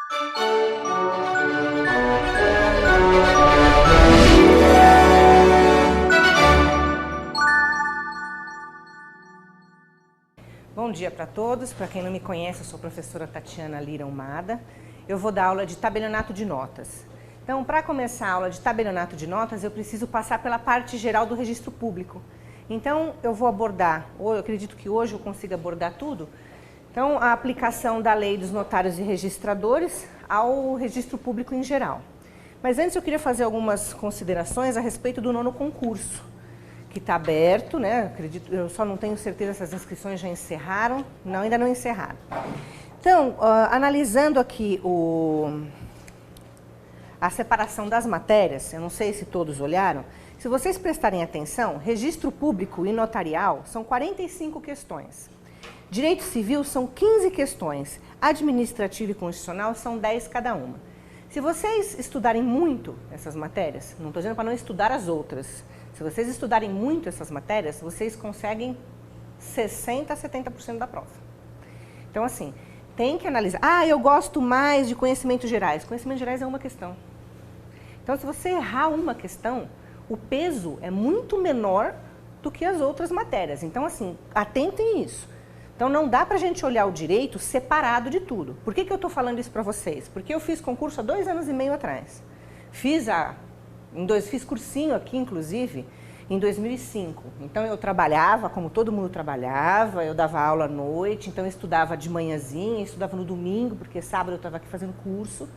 Bom dia para todos. Para quem não me conhece, eu sou a professora Tatiana Lira Humada. Eu vou dar aula de tabelionato de notas. Então, para começar a aula de tabelionato de notas, eu preciso passar pela parte geral do registro público. Então, eu vou abordar, ou eu acredito que hoje eu consiga abordar tudo. Então, a aplicação da lei dos notários e registradores ao registro público em geral. Mas antes eu queria fazer algumas considerações a respeito do 9º concurso, que está aberto, né? Acredito, eu só não tenho certeza se as inscrições já encerraram. Não, ainda não encerraram. Então, analisando aqui a separação das matérias, eu não sei se todos olharam, se vocês prestarem atenção, registro público e notarial são 45 questões. Direito civil são 15 questões, administrativo e constitucional são 10 cada uma. Se vocês estudarem muito essas matérias, não estou dizendo para não estudar as outras, se vocês estudarem muito essas matérias, vocês conseguem 60% a 70% da prova. Então, assim, tem que analisar. Ah, eu gosto mais de conhecimentos gerais. Conhecimentos gerais é uma questão. Então, se você errar uma questão, o peso é muito menor do que as outras matérias. Então, assim, atentem nisso. Então, não dá para a gente olhar o direito separado de tudo. Por que eu estou falando isso para vocês? Porque eu fiz concurso há 2 anos e meio atrás. Fiz cursinho aqui, inclusive, em 2005. Então, eu trabalhava, como todo mundo trabalhava, eu dava aula à noite, então eu estudava de manhãzinha, estudava no domingo, porque sábado eu estava aqui fazendo curso.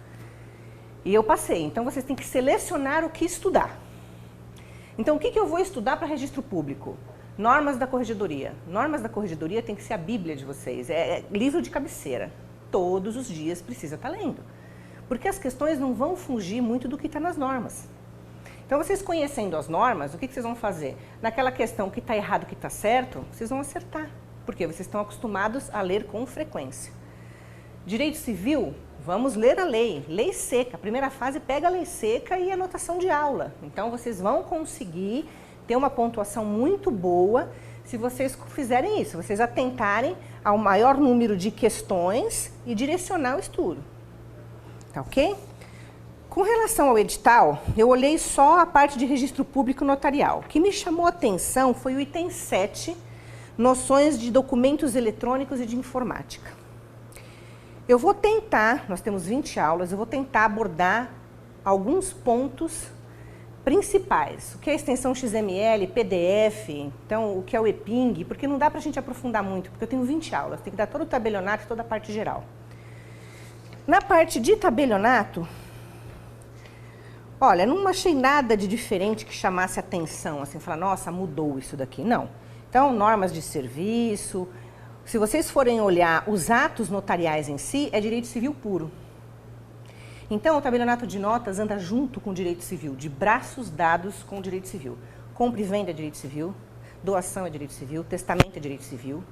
E eu passei. Então, vocês têm que selecionar o que estudar. Então, o que eu vou estudar para registro público? Normas da corregedoria. Normas da corregedoria tem que ser a bíblia de vocês. É livro de cabeceira. Todos os dias precisa estar lendo. Porque as questões não vão fugir muito do que está nas normas. Então, vocês conhecendo as normas, o que vocês vão fazer? Naquela questão que está errado, que está certo, vocês vão acertar. Porque vocês estão acostumados a ler com frequência. Direito civil, vamos ler a lei. Lei seca. A primeira fase pega a lei seca e anotação de aula. Então, vocês vão conseguir ter uma pontuação muito boa se vocês fizerem isso. Vocês atentarem ao maior número de questões e direcionar o estudo. Tá ok? Com relação ao edital, eu olhei só a parte de registro público notarial. O que me chamou a atenção foi o item 7, noções de documentos eletrônicos e de informática. Eu vou tentar, nós temos 20 aulas, eu vou tentar abordar alguns pontos principais. O que é a extensão XML, PDF, então o que é o EPING, porque não dá para a gente aprofundar muito, porque eu tenho 20 aulas, tem que dar todo o tabelionato e toda a parte geral. Na parte de tabelionato, olha, não achei nada de diferente que chamasse atenção, assim, falar, nossa, mudou isso daqui. Não. Então, normas de serviço. Se vocês forem olhar os atos notariais em si, é direito civil puro. Então, o tabelionato de notas anda junto com o direito civil, de braços dados com o direito civil. Compra e venda é direito civil, doação é direito civil, testamento é direito civil.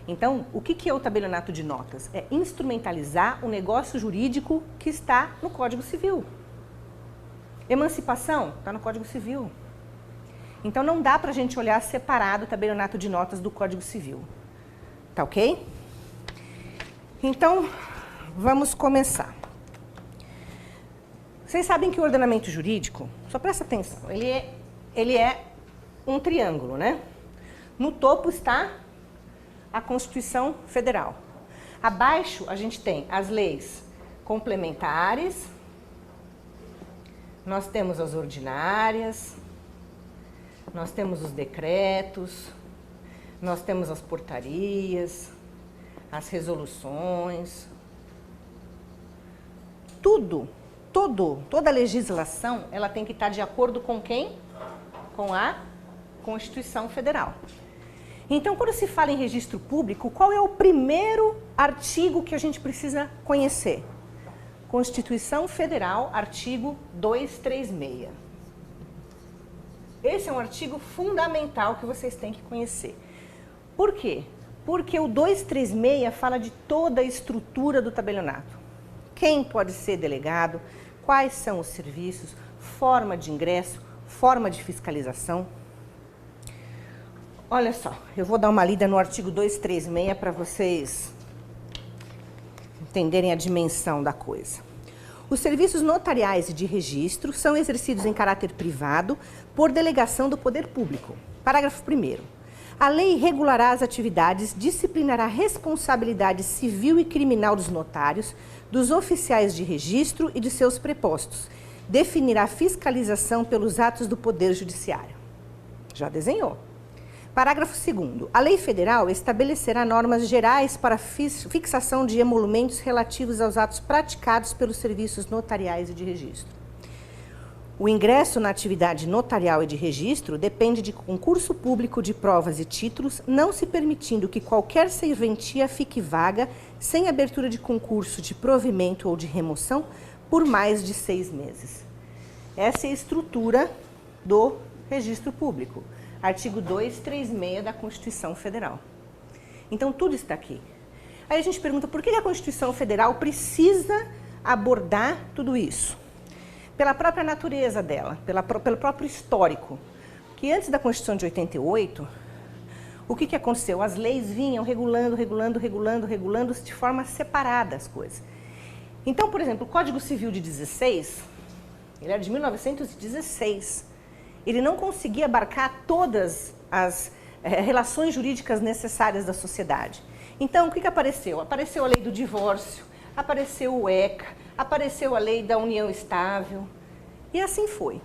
Então, o que é o tabelionato de notas? É instrumentalizar o negócio jurídico que está no Código Civil. Emancipação está no Código Civil. Então, não dá para a gente olhar separado o tabelionato de notas do Código Civil. Tá ok? Então, vamos começar. Vocês sabem que o ordenamento jurídico, só presta atenção, ele é um triângulo, né? No topo está a Constituição Federal. Abaixo, a gente tem as leis complementares, nós temos as ordinárias, nós temos os decretos, nós temos as portarias, as resoluções, toda a legislação, ela tem que estar de acordo com quem? Com a Constituição Federal. Então, quando se fala em registro público, qual é o primeiro artigo que a gente precisa conhecer? Constituição Federal, artigo 236. Esse é um artigo fundamental que vocês têm que conhecer. Por quê? Porque o 236 fala de toda a estrutura do tabelionato. Quem pode ser delegado, quais são os serviços, forma de ingresso, forma de fiscalização. Olha só, eu vou dar uma lida no artigo 236 para vocês entenderem a dimensão da coisa. Os serviços notariais e de registro são exercidos em caráter privado por delegação do poder público. Parágrafo 1º. A lei regulará as atividades, disciplinará a responsabilidade civil e criminal dos notários, dos oficiais de registro e de seus prepostos. Definirá a fiscalização pelos atos do Poder Judiciário. Já desenhou. Parágrafo 2º. A lei federal estabelecerá normas gerais para fixação de emolumentos relativos aos atos praticados pelos serviços notariais e de registro. O ingresso na atividade notarial e de registro depende de concurso público de provas e títulos, não se permitindo que qualquer serventia fique vaga sem abertura de concurso de provimento ou de remoção por mais de 6 meses. Essa é a estrutura do registro público. Artigo 236 da Constituição Federal. Então, tudo está aqui. Aí a gente pergunta, por que a Constituição Federal precisa abordar tudo isso? Pela própria natureza dela, pelo próprio histórico. Que antes da Constituição de 88, o que aconteceu? As leis vinham regulando de forma separada as coisas. Então, por exemplo, o Código Civil de 16, ele era de 1916. Ele não conseguia abarcar todas as relações jurídicas necessárias da sociedade. Então, o que apareceu? Apareceu a lei do divórcio, apareceu o ECA, apareceu a lei da união estável, e assim foi.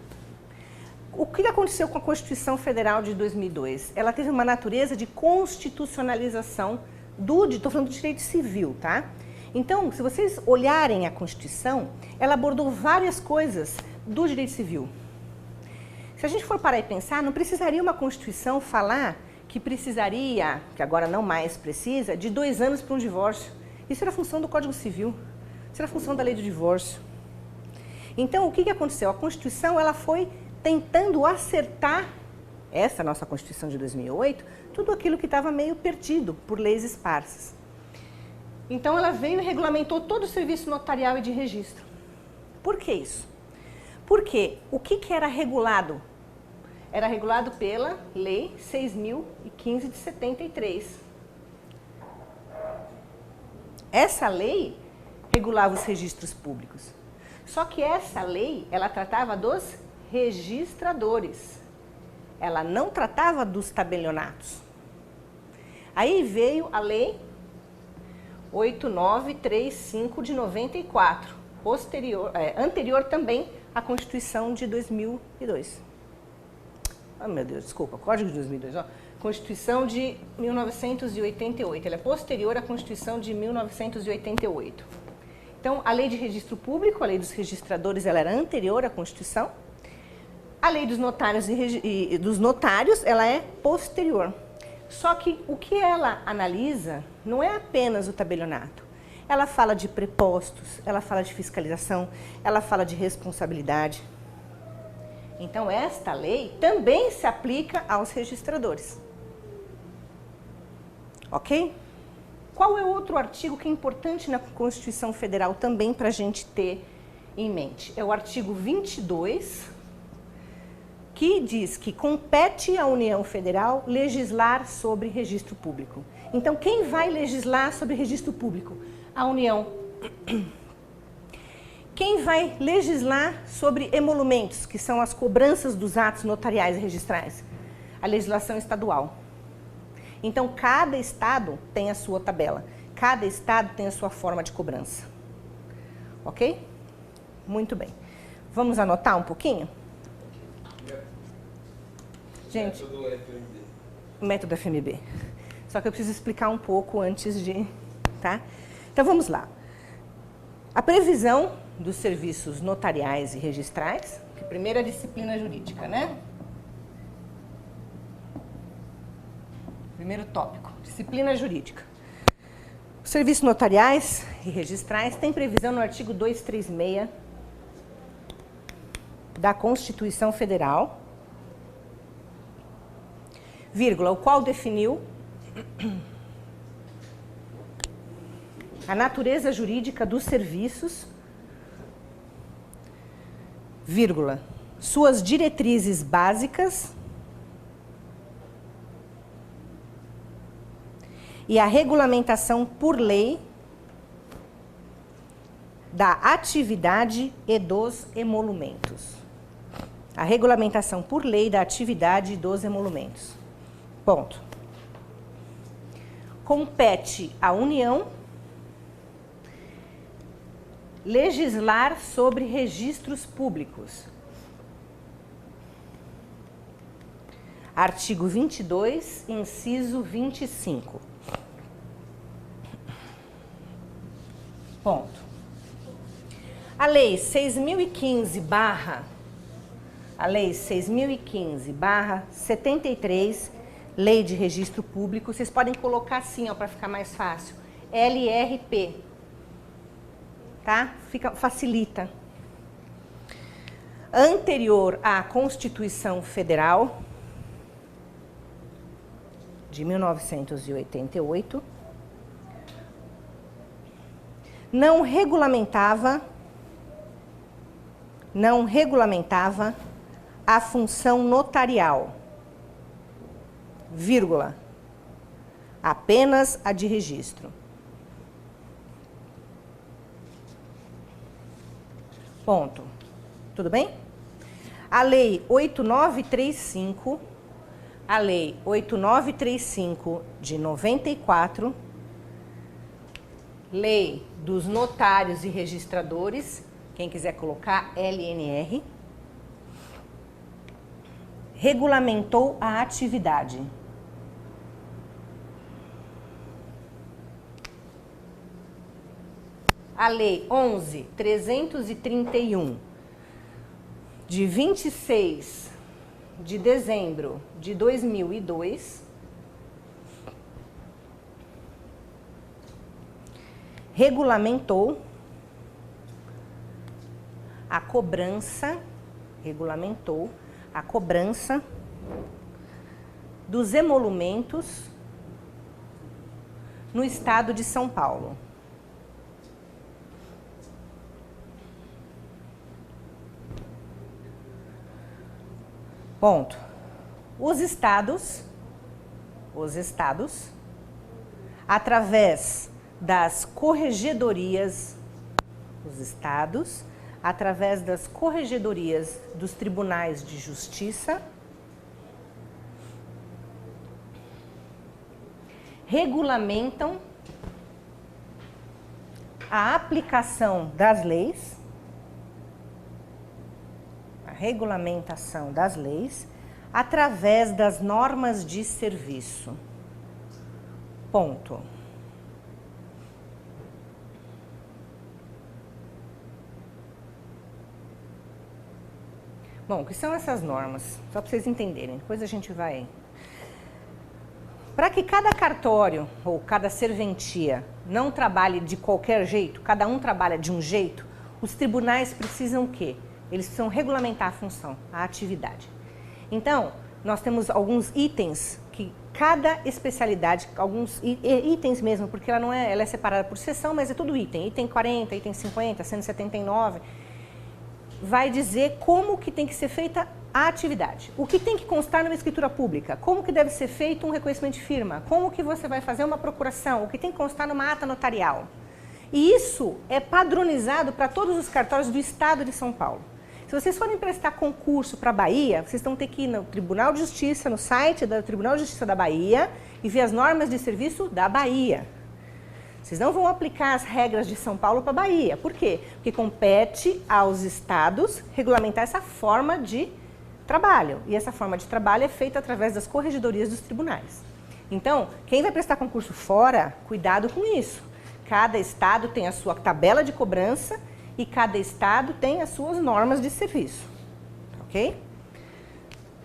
O que aconteceu com a Constituição Federal de 2002? Ela teve uma natureza de constitucionalização estou falando do direito civil, tá? Então, se vocês olharem a Constituição, ela abordou várias coisas do direito civil. Se a gente for parar e pensar, não precisaria uma Constituição falar que precisaria, que agora não mais precisa, de 2 anos para um divórcio. Isso era função do Código Civil, isso era função da lei do divórcio. Então, o que aconteceu? A Constituição ela foi tentando acertar, essa nossa Constituição de 2008, tudo aquilo que estava meio perdido por leis esparsas. Então, ela veio e regulamentou todo o serviço notarial e de registro. Por que isso? Porque o que era regulado? Era regulado pela Lei 6.015 de 73. Essa lei regulava os registros públicos. Só que essa lei, ela tratava dos registradores. Ela não tratava dos tabelionatos. Aí veio a Lei 8.935 de 94, anterior também à Constituição de 2002. Ah, meu Deus, desculpa, Código de 2002, ó. Constituição de 1988, ela é posterior à Constituição de 1988. Então, a Lei de Registro Público, a Lei dos Registradores, ela era anterior à Constituição. A Lei dos Notários e dos Notários, ela é posterior. Só que o que ela analisa não é apenas o tabelionato. Ela fala de prepostos, ela fala de fiscalização, ela fala de responsabilidade. Então, esta lei também se aplica aos registradores. Ok? Qual é outro artigo que é importante na Constituição Federal também para a gente ter em mente? É o artigo 22, que diz que compete à União Federal legislar sobre registro público. Então, quem vai legislar sobre registro público? A União. Quem vai legislar sobre emolumentos, que são as cobranças dos atos notariais e registrais? A legislação estadual. Então, cada estado tem a sua tabela. Cada estado tem a sua forma de cobrança. Ok? Muito bem. Vamos anotar um pouquinho? Gente, método FMB. Método FMB. Só que eu preciso explicar um pouco antes de... Tá? Então, vamos lá. A previsão dos serviços notariais e registrais, que primeiro é a disciplina jurídica, né? Primeiro tópico, disciplina jurídica. Os serviços notariais e registrais têm previsão no artigo 236 da Constituição Federal, vírgula, o qual definiu a natureza jurídica dos serviços, vírgula, suas diretrizes básicas e a regulamentação por lei da atividade e dos emolumentos. A regulamentação por lei da atividade e dos emolumentos. Ponto. Compete à União legislar sobre registros públicos. Artigo 22, inciso 25. Ponto. A Lei 6.015/73, Lei de Registro Público, vocês podem colocar assim, ó, para ficar mais fácil. LRP. Tá? Facilita. Anterior à Constituição Federal de 1988, não regulamentava a função notarial, vírgula, apenas a de registro. Ponto. Tudo bem? A Lei 8935, de 94, Lei dos Notários e Registradores, quem quiser colocar LNR, regulamentou a atividade. A Lei 11.331, de 26 de dezembro de 2002, regulamentou a cobrança dos emolumentos no estado de São Paulo. Ponto. Os estados, através das corregedorias, dos tribunais de justiça, regulamentam a aplicação das leis, regulamentação das leis através das normas de serviço. Ponto. Bom, o que são essas normas? Só para vocês entenderem, depois a gente vai... Para que cada cartório ou cada serventia não trabalhe de qualquer jeito, cada um trabalha de um jeito, os tribunais precisam o quê? Eles precisam regulamentar a função, a atividade. Então, nós temos alguns itens que cada especialidade, alguns itens mesmo, porque ela é separada por seção, mas é tudo item. Item 40, item 50, 179, vai dizer como que tem que ser feita a atividade. O que tem que constar numa escritura pública, como que deve ser feito um reconhecimento de firma, como que você vai fazer uma procuração, o que tem que constar numa ata notarial. E isso é padronizado para todos os cartórios do estado de São Paulo. Se vocês forem prestar concurso para a Bahia, vocês vão ter que ir no Tribunal de Justiça, no site do Tribunal de Justiça da Bahia e ver as normas de serviço da Bahia. Vocês não vão aplicar as regras de São Paulo para a Bahia. Por quê? Porque compete aos estados regulamentar essa forma de trabalho. E essa forma de trabalho é feita através das corregedorias dos tribunais. Então, quem vai prestar concurso fora, cuidado com isso. Cada estado tem a sua tabela de cobrança e cada estado tem as suas normas de serviço, ok?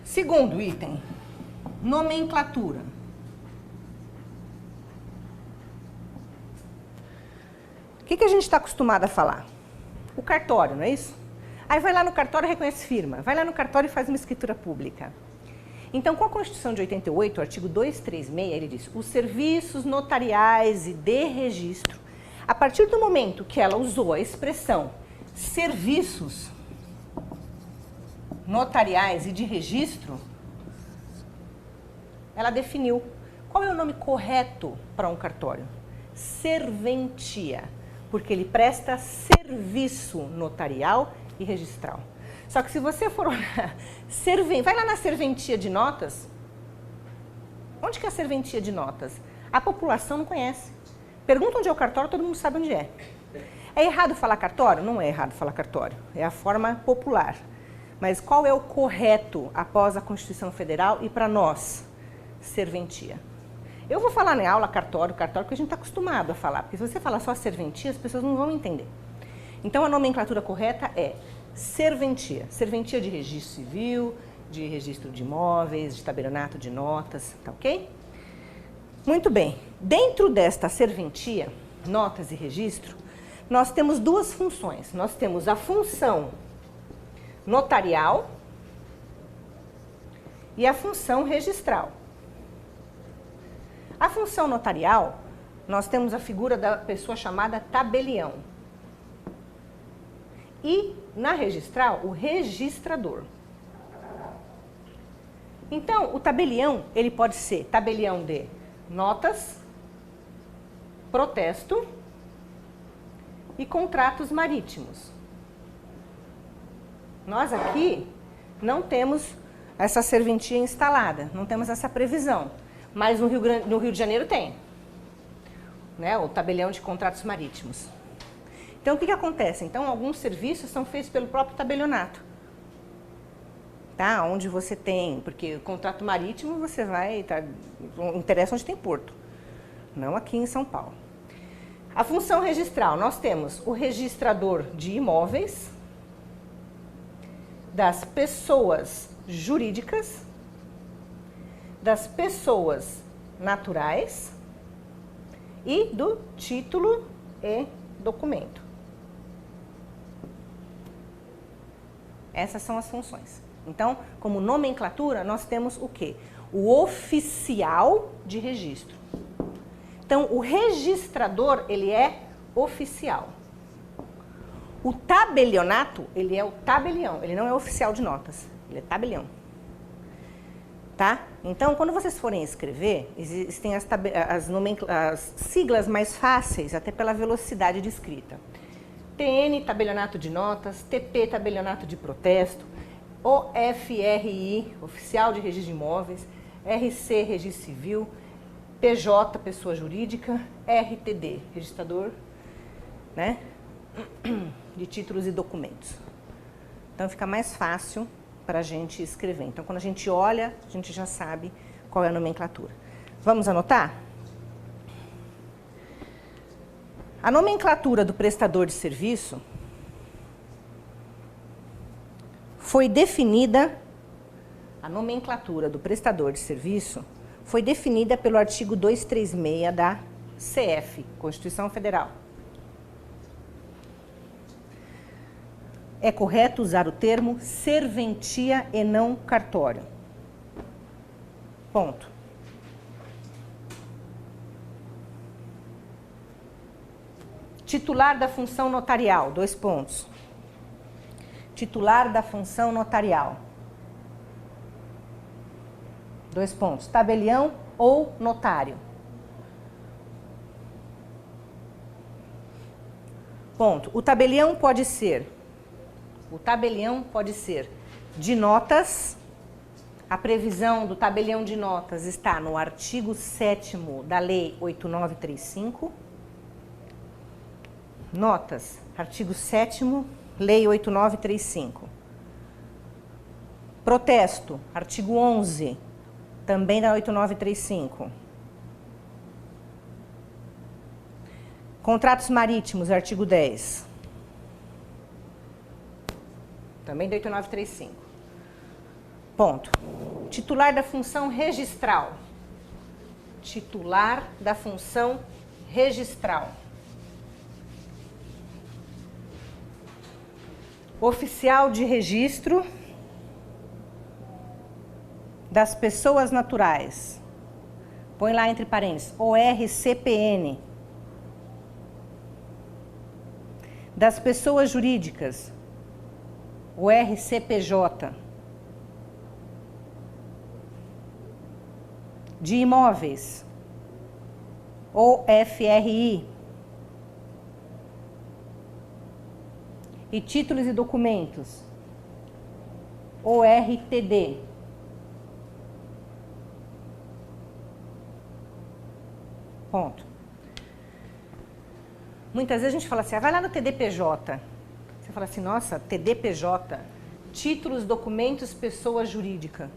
Segundo item, nomenclatura. O que a gente está acostumado a falar? O cartório, não é isso? Aí vai lá no cartório e reconhece firma, vai lá no cartório e faz uma escritura pública. Então, com a Constituição de 88, o artigo 236, ele diz: os serviços notariais e de registro, a partir do momento que ela usou a expressão serviços notariais e de registro, ela definiu qual é o nome correto para um cartório. Serventia. Porque ele presta serviço notarial e registral. Só que se você for olhar, vai lá na serventia de notas. Onde que é a serventia de notas? A população não conhece. Pergunta onde é o cartório, todo mundo sabe onde é. É errado falar cartório? Não é errado falar cartório. É a forma popular. Mas qual é o correto após a Constituição Federal e para nós? Serventia. Eu vou falar na aula cartório, porque a gente está acostumado a falar. Porque se você falar só serventia, as pessoas não vão entender. Então a nomenclatura correta é serventia. Serventia de registro civil, de registro de imóveis, de tabelionato de notas, tá ok? Muito bem. Dentro desta serventia, notas e registro, nós temos duas funções. Nós temos a função notarial e a função registral. A função notarial, nós temos a figura da pessoa chamada tabelião. E, na registral, o registrador. Então, o tabelião, ele pode ser tabelião de notas, protesto e contratos marítimos. Nós aqui não temos essa serventia instalada, não temos essa previsão, mas no Rio de Janeiro tem, né, o tabelião de contratos marítimos. Então, o que acontece? Então, alguns serviços são feitos pelo próprio tabelionato. Tá? Onde você tem, porque o contrato marítimo você vai, interessa onde tem porto, não aqui em São Paulo. A função registral, nós temos o registrador de imóveis, das pessoas jurídicas, das pessoas naturais e do título e documento. Essas são as funções. Então, como nomenclatura, nós temos o quê? O oficial de registro. Então, o registrador, ele é oficial. O tabelionato, ele é o tabelião, ele não é oficial de notas, ele é tabelião. Tá? Então, quando vocês forem escrever, existem as siglas mais fáceis, até pela velocidade de escrita. TN, tabelionato de notas, TP, tabelionato de protesto, OFRI, oficial de registro de imóveis, RC, registro civil, PJ, pessoa jurídica, RTD, registrador, né, de títulos e documentos. Então fica mais fácil para a gente escrever. Então quando a gente olha, a gente já sabe qual é a nomenclatura. Vamos anotar? A nomenclatura do prestador de serviço foi definida, a nomenclatura do prestador de serviço foi definida pelo artigo 236 da CF, Constituição Federal. É correto usar o termo serventia e não cartório. Ponto. Titular da função notarial, 2 pontos. Titular da função notarial. 2 pontos. Tabelião ou notário. Ponto. O tabelião pode ser de notas. A previsão do tabelião de notas está no artigo 7º da Lei 8935. Notas, artigo 7º, Lei 8935. Protesto, artigo 11, também da 8935. Contratos marítimos, artigo 10. Também da 8935. Ponto. Titular da função registral. Titular da função registral. Oficial de registro das pessoas naturais. Põe lá entre parênteses, ORCPN. Das pessoas jurídicas, ORCPJ. De imóveis, OFRI. e títulos e documentos, ORTD. Ponto. Muitas vezes a gente fala assim, vai lá no TDPJ. Você fala assim, nossa, TDPJ, títulos, documentos, pessoa jurídica.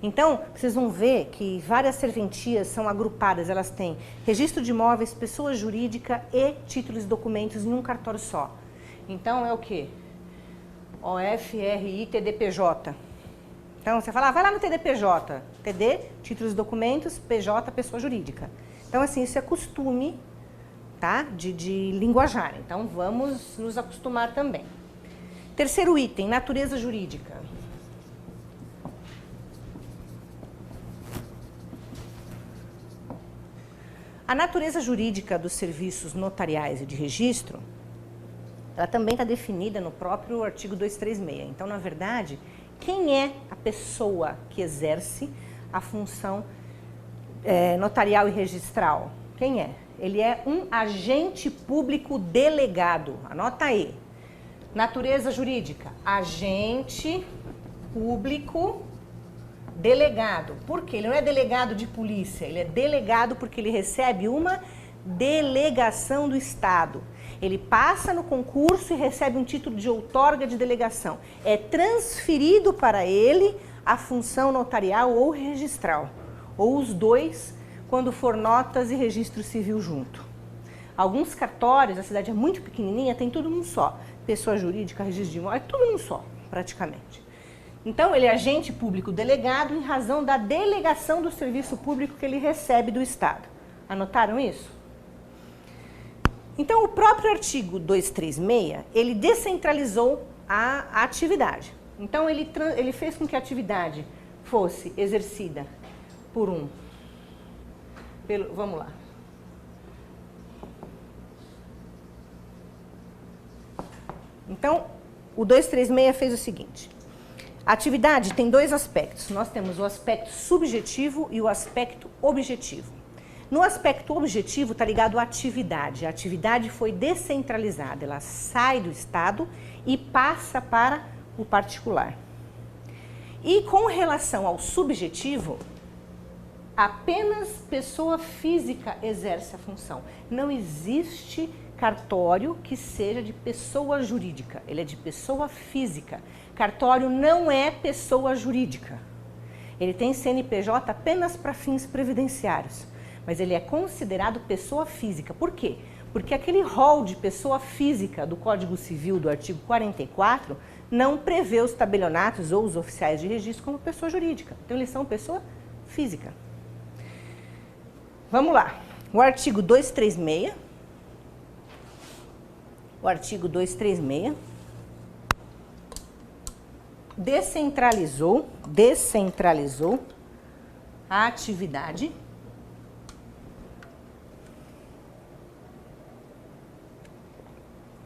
Então, vocês vão ver que várias serventias são agrupadas, elas têm registro de imóveis, pessoa jurídica e títulos e documentos em um cartório só. Então, é o quê? OFRI, TDPJ. Então, você fala, vai lá no TDPJ. TD, títulos e documentos, PJ, pessoa jurídica. Então, assim, isso é costume, tá? de linguajar. Então, vamos nos acostumar também. Terceiro item, natureza jurídica. A natureza jurídica dos serviços notariais e de registro, ela também está definida no próprio artigo 236. Então, na verdade, quem é a pessoa que exerce a função notarial e registral? Quem é? Ele é um agente público delegado. Anota aí. Natureza jurídica, agente público delegado. Por quê? Ele não é delegado de polícia, ele é delegado porque ele recebe uma delegação do Estado. Ele passa no concurso e recebe um título de outorga de delegação. É transferido para ele a função notarial ou registral, ou os dois, quando for notas e registro civil junto. Alguns cartórios, a cidade é muito pequenininha, tem tudo num só. Pessoa jurídica, registro de imóvel, é tudo num só, praticamente. Então, ele é agente público delegado em razão da delegação do serviço público que ele recebe do Estado. Anotaram isso? Então, o próprio artigo 236, ele descentralizou a atividade. Então, ele fez com que a atividade fosse exercida por vamos lá. Então, o 236 fez o seguinte. A atividade tem dois aspectos. Nós temos o aspecto subjetivo e o aspecto objetivo. No aspecto objetivo está ligado à atividade. A atividade foi descentralizada, ela sai do Estado e passa para o particular. E com relação ao subjetivo, apenas pessoa física exerce a função. Não existe cartório que seja de pessoa jurídica, ele é de pessoa física. Cartório não é pessoa jurídica. Ele tem CNPJ apenas para fins previdenciários, mas ele é considerado pessoa física. Por quê? Porque aquele rol de pessoa física do Código Civil do artigo 44 não prevê os tabelionatos ou os oficiais de registro como pessoa jurídica. Então, eles são pessoa física. Vamos lá. O artigo 236. O artigo 236 descentralizou a atividade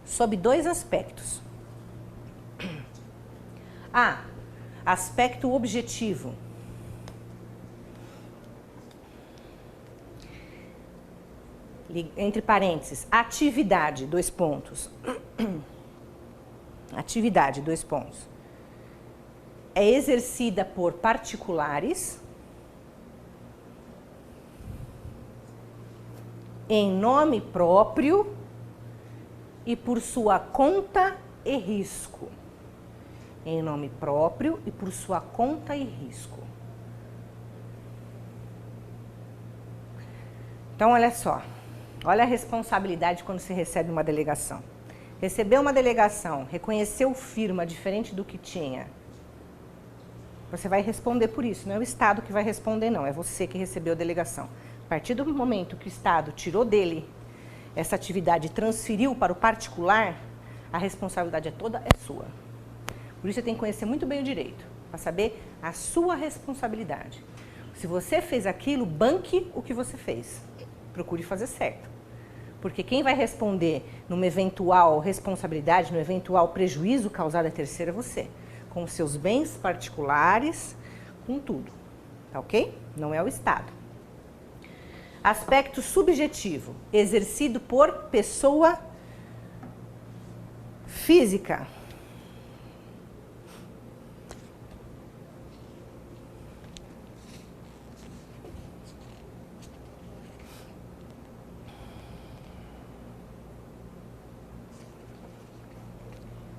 sob dois aspectos. A, aspecto objetivo. Entre parênteses, atividade, dois pontos. Atividade, dois pontos. É exercida por particulares em nome próprio e por sua conta e risco. Em nome próprio e por sua conta e risco. Então, olha só. Olha a responsabilidade quando se recebe uma delegação. Recebeu uma delegação, reconheceu firma diferente do que tinha. Você vai responder por isso, não é o Estado que vai responder, não. É você que recebeu a delegação. A partir do momento que o Estado tirou dele essa atividade e transferiu para o particular, a responsabilidade toda é sua. Por isso você tem que conhecer muito bem o direito, para saber a sua responsabilidade. Se você fez aquilo, banque o que você fez. Procure fazer certo. Porque quem vai responder numa eventual responsabilidade, no eventual prejuízo causado a terceiro é você. Com os seus bens particulares, com tudo. Tá ok? Não é o Estado. Aspecto subjetivo, exercido por pessoa Física.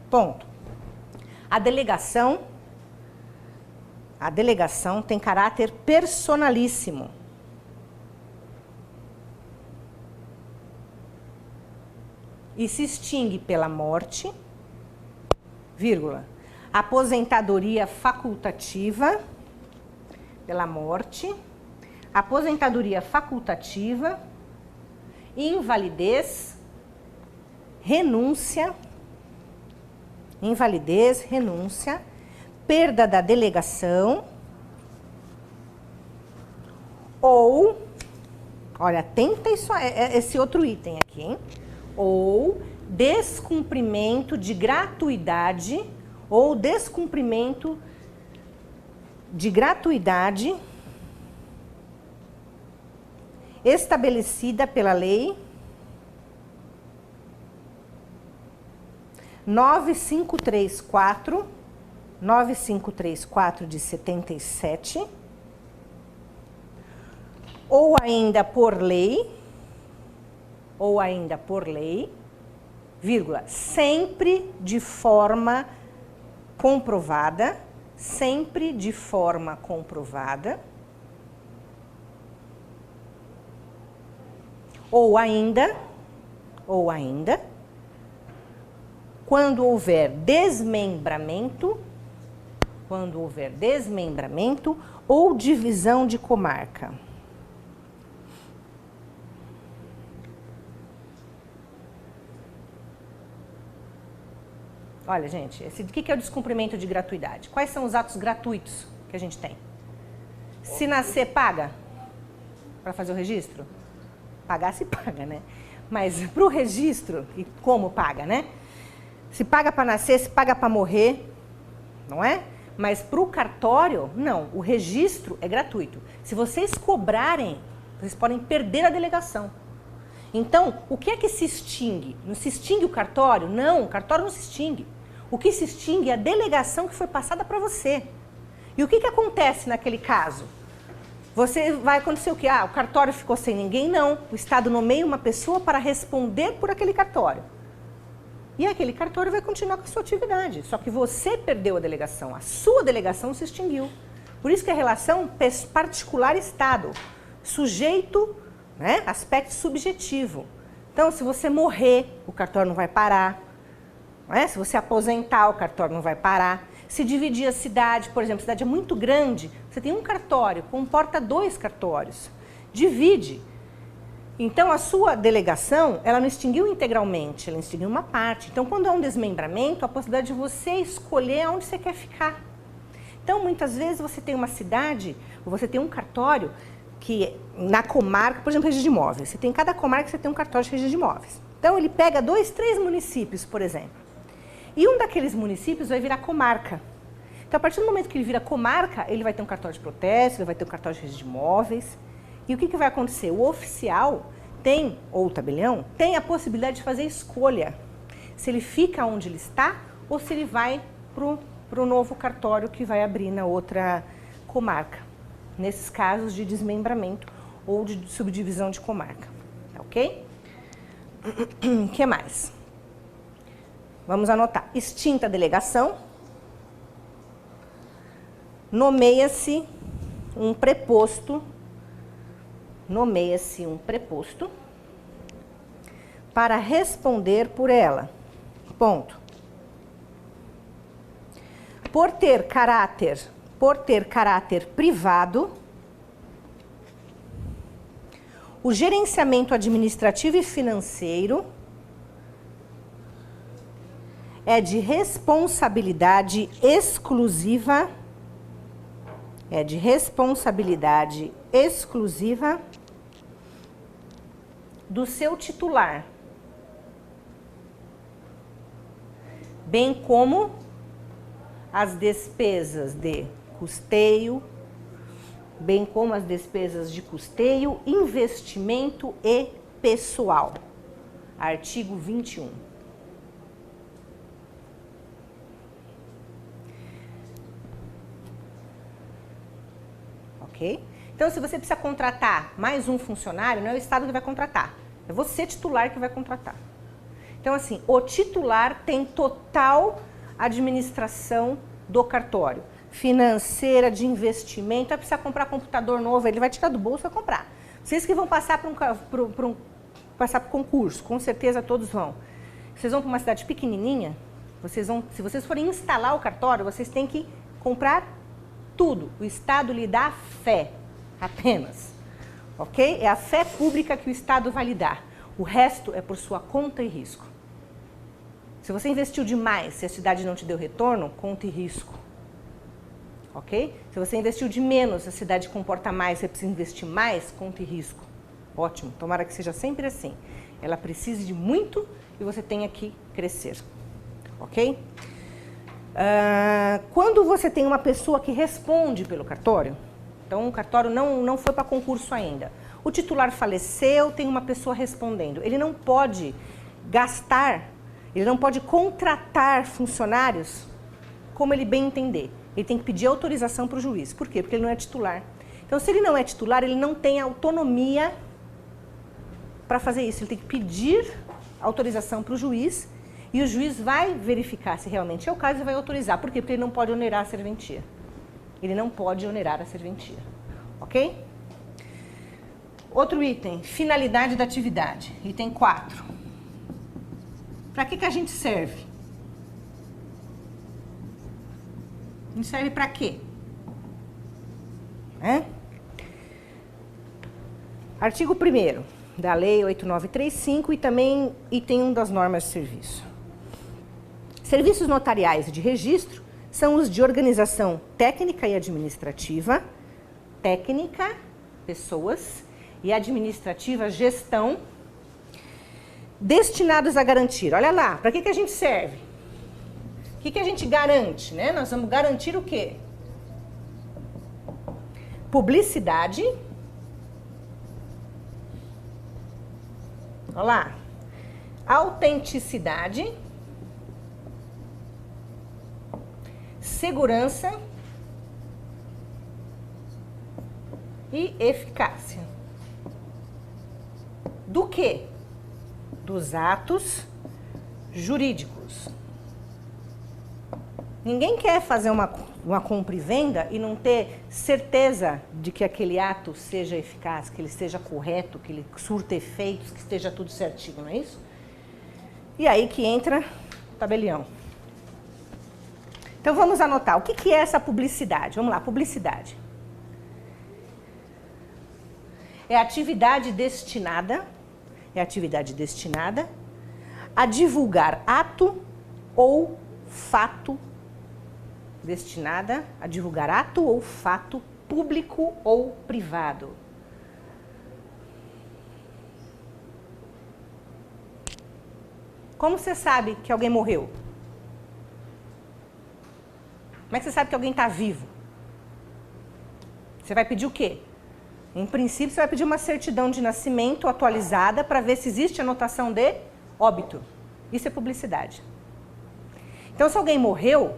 Ponto. A delegação tem caráter personalíssimo. E se extingue pela morte, vírgula, aposentadoria facultativa, pela morte, aposentadoria facultativa, invalidez, renúncia, perda da delegação ou, olha, atenta isso, esse outro item aqui, hein? Ou descumprimento de gratuidade ou descumprimento de gratuidade estabelecida pela lei 9534 de 77, ou ainda por lei, vírgula, sempre de forma comprovada, ou ainda, quando houver desmembramento ou divisão de comarca. Olha, gente, o que é o descumprimento de gratuidade? Quais são os atos gratuitos que a gente tem? Se nascer, paga para fazer o registro? Pagar se paga, né? Mas para o registro, e como paga, né? Se paga para nascer, se paga para morrer, não é? Mas para o cartório, não. O registro é gratuito. Se vocês cobrarem, vocês podem perder a delegação. Então, o que é que se extingue? Não se extingue o cartório? Não, o cartório não se extingue. O que se extingue é a delegação que foi passada para você. E o que acontece naquele caso? Vai acontecer o quê? Ah, o cartório ficou sem ninguém? Não. O Estado nomeia uma pessoa para responder por aquele cartório. E aquele cartório vai continuar com a sua atividade. Só que você perdeu a delegação. A sua delegação se extinguiu. Por isso que a relação particular-Estado. Sujeito, né? Aspecto subjetivo. Então, se você morrer, o cartório não vai parar. Não é? Se você aposentar, o cartório não vai parar. Se dividir a cidade, por exemplo, a cidade é muito grande, você tem um cartório, comporta 2 cartórios. Divide. Então, a sua delegação, ela não extinguiu integralmente, ela extinguiu uma parte. Então, quando há um desmembramento, a possibilidade de você escolher onde você quer ficar. Então, muitas vezes, você tem uma cidade, ou você tem um cartório, que na comarca, por exemplo, registro de imóveis. Você tem em cada comarca, você tem um cartório de registro de imóveis. Então, ele pega 2, 3 municípios, por exemplo. E um daqueles municípios vai virar comarca. Então, a partir do momento que ele vira comarca, ele vai ter um cartório de protesto, ele vai ter um cartório de registro de imóveis. E o que vai acontecer? O oficial tem, ou o tabelião, tem a possibilidade de fazer escolha. Se ele fica onde ele está, ou se ele vai para o novo cartório que vai abrir na outra comarca. Nesses casos de desmembramento ou de subdivisão de comarca. Ok? O que mais? Vamos anotar. Extinta a delegação. Nomeia-se um preposto. Para responder por ela. Ponto. Por ter caráter privado, o gerenciamento administrativo e financeiro é de responsabilidade exclusiva, do seu titular, bem como as despesas de custeio, investimento e pessoal. Artigo 21. ok? Então, se você precisa contratar mais um funcionário, não é o Estado que vai contratar, é você titular que vai contratar. Então, assim, o titular tem total administração do cartório, financeira, de investimento, vai precisar comprar computador novo, ele vai tirar do bolso e vai comprar. Vocês que vão passar passar por concurso, com certeza todos vão. Vocês vão para uma cidade pequenininha, se vocês forem instalar o cartório, vocês têm que comprar tudo. O Estado lhe dá fé, apenas. Ok? É a fé pública que o Estado vai lhe dar. O resto é por sua conta e risco. Se você investiu demais, se a cidade não te deu retorno, conta e risco. Ok? Se você investiu de menos, a cidade comporta mais, você precisa investir mais, conta e risco. Ótimo, tomara que seja sempre assim. Ela precise de muito e você tenha que crescer. Ok? Quando você tem uma pessoa que responde pelo cartório, então o cartório não foi para concurso ainda, o titular faleceu, tem uma pessoa respondendo, ele não pode gastar, ele não pode contratar funcionários como ele bem entender. Ele tem que pedir autorização para o juiz. Por quê? Porque ele não é titular. Então, se ele não é titular, ele não tem autonomia para fazer isso. Ele tem que pedir autorização para o juiz e o juiz vai verificar se realmente é o caso e vai autorizar. Por quê? Porque ele não pode onerar a serventia. Ele não pode onerar a serventia. Ok? Outro item, finalidade da atividade. Item 4. Para que a gente serve? A gente serve para quê? Artigo 1º da Lei 8935 e também item 1 das normas de serviço. Serviços notariais de registro são os de organização técnica e administrativa, técnica, pessoas, e administrativa, gestão, destinados a garantir. Olha lá, para que a gente serve? O que a gente garante, né? Nós vamos garantir o quê? Publicidade. Olha lá. Autenticidade. Segurança. E eficácia. Do quê? Dos atos jurídicos. Ninguém quer fazer uma compra e venda e não ter certeza de que aquele ato seja eficaz, que ele seja correto, que ele surta efeitos, que esteja tudo certinho, não é isso? E aí que entra o tabelião. Então vamos anotar. O que é essa publicidade? Vamos lá, publicidade. É atividade destinada a divulgar ato ou fato destinada a divulgar ato ou fato público ou privado. Como você sabe que alguém morreu? Como é que você sabe que alguém está vivo? Você vai pedir o quê? Em princípio, você vai pedir uma certidão de nascimento atualizada para ver se existe anotação de óbito. Isso é publicidade. Então, se alguém morreu,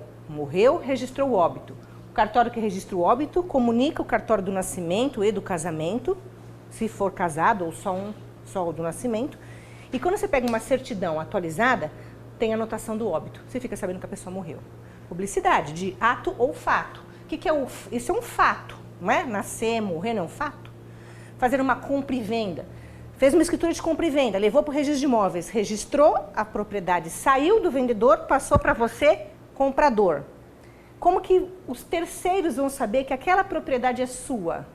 registrou o óbito. O cartório que registra o óbito comunica o cartório do nascimento e do casamento, se for casado ou só o do nascimento. E quando você pega uma certidão atualizada, tem a anotação do óbito. Você fica sabendo que a pessoa morreu. Publicidade de ato ou fato. O que é isso? É um fato, não é? Nascer, morrer não é um fato. Fazer uma compra e venda. Fez uma escritura de compra e venda, levou para o registro de imóveis, registrou a propriedade, saiu do vendedor, passou para você, comprador. Como que os terceiros vão saber que aquela propriedade é sua?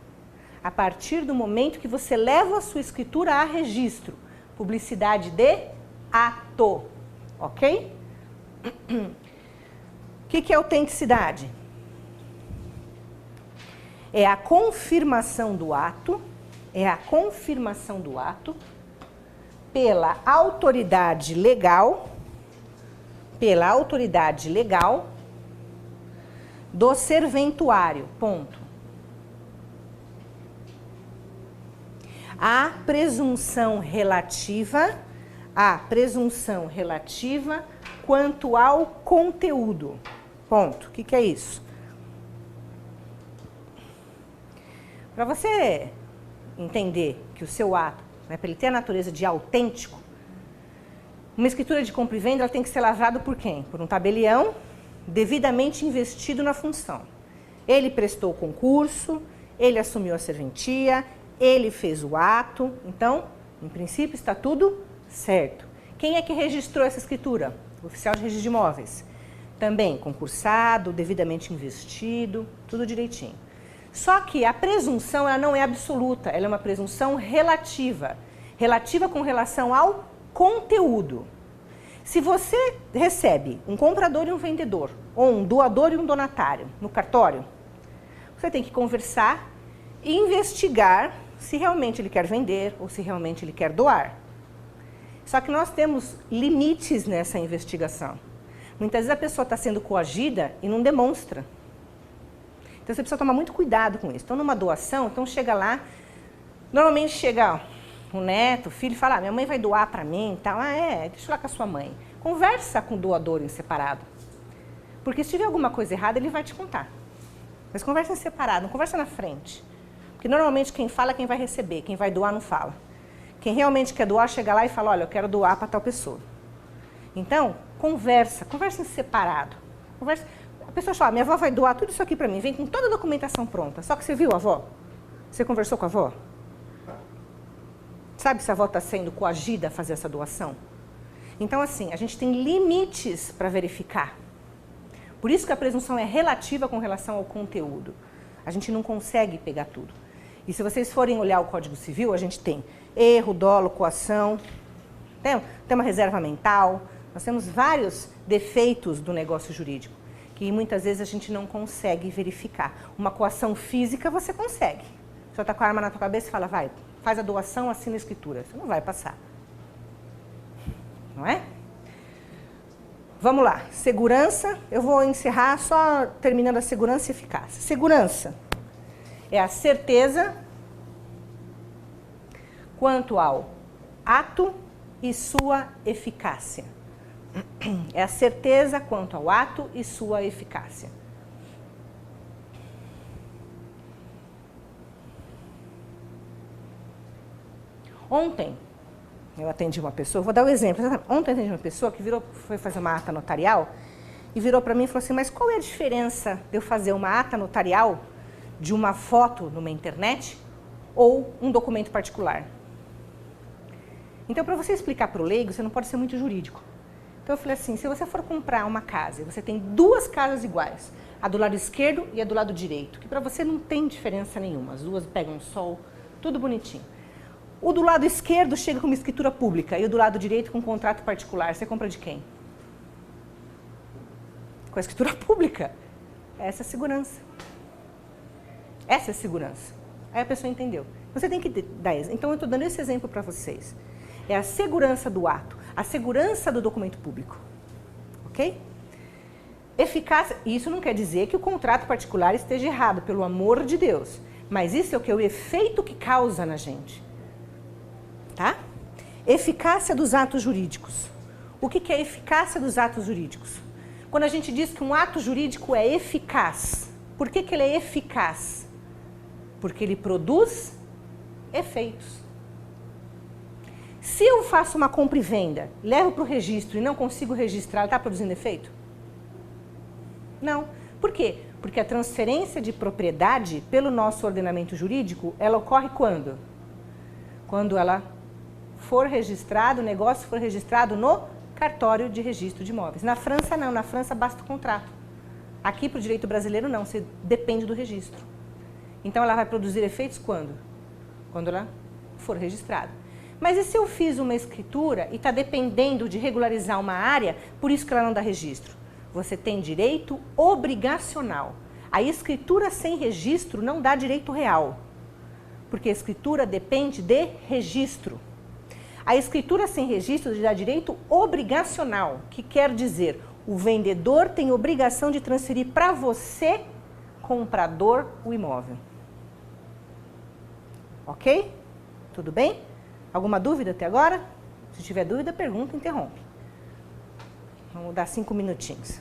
A partir do momento que você leva a sua escritura a registro. Publicidade de ato, ok? O que é autenticidade? É a confirmação do ato, pela autoridade legal, do serventuário, ponto. A presunção relativa quanto ao conteúdo, ponto. O que é isso? Para você entender que o seu ato, né, para ele ter a natureza de autêntico, uma escritura de compra e venda ela tem que ser lavrada por quem? Por um tabelião devidamente investido na função. Ele prestou o concurso, ele assumiu a serventia, ele fez o ato, então, em princípio, está tudo certo. Quem é que registrou essa escritura? O oficial de registro de imóveis. Também concursado, devidamente investido, tudo direitinho. Só que a presunção ela não é absoluta, ela é uma presunção relativa. Relativa com relação ao conteúdo. Se você recebe um comprador e um vendedor, ou um doador e um donatário no cartório, você tem que conversar e investigar se realmente ele quer vender ou se realmente ele quer doar. Só que nós temos limites nessa investigação. Muitas vezes a pessoa está sendo coagida e não demonstra. Então você precisa tomar muito cuidado com isso. Então numa doação, então chega lá, normalmente chega o neto, o filho, fala, minha mãe vai doar para mim e tal. Deixa eu lá com a sua mãe. Conversa com o doador em separado. Porque se tiver alguma coisa errada, ele vai te contar. Mas conversa em separado, não conversa na frente. Porque normalmente quem fala é quem vai receber, quem vai doar não fala. Quem realmente quer doar, chega lá e fala, olha, eu quero doar para tal pessoa. Então, conversa em separado. Conversa. A pessoa fala, minha avó vai doar tudo isso aqui para mim, vem com toda a documentação pronta. Só que você viu a avó? Você conversou com a avó? Sabe se a avó está sendo coagida a fazer essa doação? Então, assim, a gente tem limites para verificar. Por isso que a presunção é relativa com relação ao conteúdo. A gente não consegue pegar tudo. E se vocês forem olhar o Código Civil, a gente tem erro, dolo, coação, tem uma reserva mental, nós temos vários defeitos do negócio jurídico, que muitas vezes a gente não consegue verificar. Uma coação física você consegue. Você está com a arma na tua cabeça e fala, vai, faz a doação, assina a escritura. Você não vai passar. Não é? Vamos lá. Segurança, eu vou encerrar só terminando a segurança e eficácia. Segurança é a certeza quanto ao ato e sua eficácia. É a certeza quanto ao ato e sua eficácia. Ontem, eu atendi uma pessoa, vou dar um exemplo. Ontem eu atendi uma pessoa que foi fazer uma ata notarial e virou para mim e falou assim, mas qual é a diferença de eu fazer uma ata notarial de uma foto numa internet ou um documento particular? Então, para você explicar para o leigo, você não pode ser muito jurídico. Então eu falei assim, se você for comprar uma casa e você tem duas casas iguais, a do lado esquerdo e a do lado direito, que para você não tem diferença nenhuma, as duas pegam sol, tudo bonitinho. O do lado esquerdo chega com uma escritura pública e o do lado direito com um contrato particular, você compra de quem? Com a escritura pública. Essa é a segurança. Essa é a segurança. Aí a pessoa entendeu. Você tem que dar isso. Então eu estou dando esse exemplo para vocês. É a segurança do ato, a segurança do documento público. Ok? Eficácia, isso não quer dizer que o contrato particular esteja errado, pelo amor de Deus. Mas isso é o que? O efeito que causa na gente. Tá? Eficácia dos atos jurídicos. O que é eficácia dos atos jurídicos? Quando a gente diz que um ato jurídico é eficaz, por que ele é eficaz? Porque ele produz efeitos. Se eu faço uma compra e venda, levo para o registro e não consigo registrar, está produzindo efeito? Não. Por quê? Porque a transferência de propriedade pelo nosso ordenamento jurídico, ela ocorre quando? Quando ela for registrado, o negócio for registrado no cartório de registro de imóveis. Na França não, na França basta o contrato. Aqui para o direito brasileiro não, você depende do registro. Então ela vai produzir efeitos quando? Quando ela for registrada. Mas e se eu fiz uma escritura e está dependendo de regularizar uma área, por isso que ela não dá registro? Você tem direito obrigacional. A escritura sem registro não dá direito real, porque a escritura depende de registro. A escritura sem registro dá direito obrigacional, que quer dizer, o vendedor tem obrigação de transferir para você, comprador, o imóvel. Ok? Tudo bem? Alguma dúvida até agora? Se tiver dúvida, pergunta, interrompe. Vamos dar 5 minutinhos.